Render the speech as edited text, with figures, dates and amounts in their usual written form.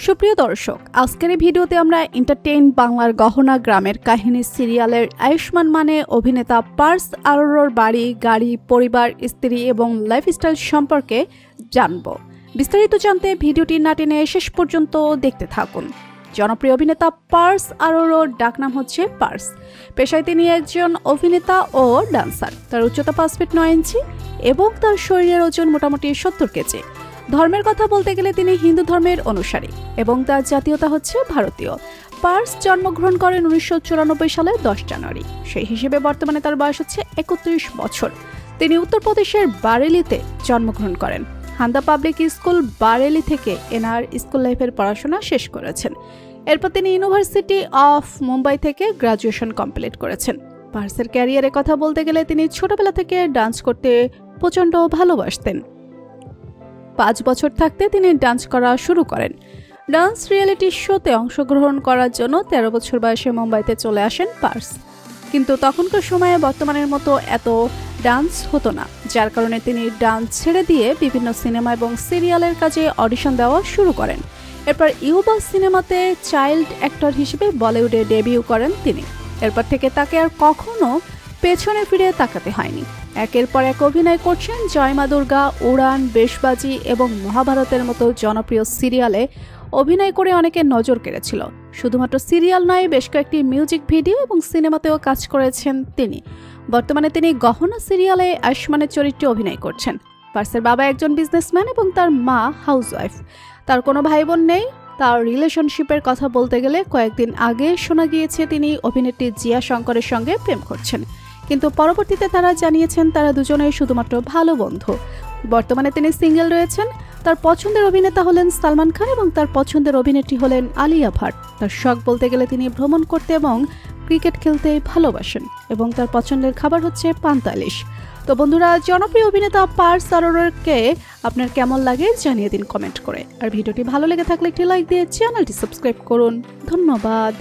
সুপ্রিয় দর্শক, আজকের এই ভিডিওতে আমরা এন্টারটেইন বাংলার গহনা গ্রামের কাহিনী সিরিয়ালের আয়ুষ্মান মানে অভিনেতা পার্স আরোরার বাড়ি, গাড়ি, পরিবার, স্ত্রী এবং লাইফস্টাইল সম্পর্কে জানব। বিস্তারিত জানতে ভিডিওটি না টেনে শেষ পর্যন্ত দেখতে থাকুন। জনপ্রিয় অভিনেতা পার্স আরোরার ডাকনাম হচ্ছে পার্স। পেশায় তিনি একজন অভিনেতা ও ডান্সার। তার উচ্চতা 5 ফিট 9 ইঞ্চি এবং তার শরীরের ওজন মোটামুটি 70 কেজি। ধর্মের কথা বলতে গেলে তিনি হিন্দু ধর্মের অনুসারী এবং তার জাতীয়তা হচ্ছে ভারতীয়। পার্স জন্মগ্রহণ করেন 1994 সালে 10 জানুয়ারি। সেই হিসেবে বর্তমানে তার বয়স হচ্ছে 31 বছর। তিনি উত্তরপ্রদেশের বারেলিতে জন্মগ্রহণ করেন। হান্দা পাবলিক স্কুল বারেলি থেকে এনার স্কুল লাইফের পড়াশোনা শেষ করেছেন। এরপর তিনি ইউনিভার্সিটি অফ মুম্বাই থেকে গ্রাজুয়েশন কমপ্লিট করেছেন। পার্সের ক্যারিয়ারের কথা বলতে গেলে তিনি ছোটবেলা থেকে ডান্স করতে প্রচণ্ড ভালোবাসতেন। 5 বছর থাকতে তিনি ডান্স করা শুরু করেন। ডান্স রিয়েলিটি শোতে অংশগ্রহণ করার জন্য 13 বছর বয়সে মুম্বাইতে চলে আসেন পার্স। কিন্তু তখনকার সময়ে বর্তমানের মতো এত ডান্স হতো না, যার কারণে তিনি ডান্স ছেড়ে দিয়ে বিভিন্ন সিনেমা এবং সিরিয়ালের কাজে অডিশন দেওয়া শুরু করেন। এরপর ইউবা সিনেমাতে চাইল্ড অ্যাক্টর হিসেবে বলিউডে ডেবিউ করেন তিনি। এরপর থেকে তাকে আর কখনো পেছনে ফিরে তাকাতে হয়নি। একের পর এক অভিনয় করছেন জয় মা দুর্গা, উড়ান, বেশবাজি এবং মহাভারতের মতো জনপ্রিয় সিরিয়ালে অভিনয় করে অনেকে নজর কেড়েছিল। শুধুমাত্র সিরিয়াল নয়, বেশ কয়েকটি মিউজিক ভিডিও এবং সিনেমাতেও কাজ করেছেন তিনি। বর্তমানে তিনি গহনা সিরিয়ালে আয়ুষ্মানের চরিত্রে অভিনয় করছেন। পার্সের বাবা একজন বিজনেসম্যান এবং তার মা হাউসওয়াইফ। তার কোনো ভাই বোন নেই। তার রিলেশনশিপের কথা বলতে গেলে কয়েকদিন আগে শোনা গিয়েছে তিনি অভিনেত্রী জিয়া শঙ্করের সঙ্গে প্রেম করছেন, কিন্তু পরবর্তীতে তারা জানিয়েছেন তারা দুজনেই শুধুমাত্র ভালো বন্ধু। বর্তমানে তিনি সিঙ্গেল রয়েছেন। তার পছন্দের অভিনেতা হলেন সালমান খান এবং তার পছন্দের অভিনেত্রী হলেন আলিয়া ভাট। তার শখ বলতে গেলে তিনি ভ্রমণ করতে এবং ক্রিকেট খেলতে ভালোবাসেন এবং তার পছন্দের খাবার হচ্ছে পান্তা ইলিশ। তো বন্ধুরা, জনপ্রিয় অভিনেতা পার্স আরোরাকে আপনার কেমন লাগে জানিয়ে দিন কমেন্ট করে। আর ভিডিওটি ভালো লেগে থাকলে একটি লাইক দিয়ে চ্যানেলটি সাবস্ক্রাইব করুন। ধন্যবাদ।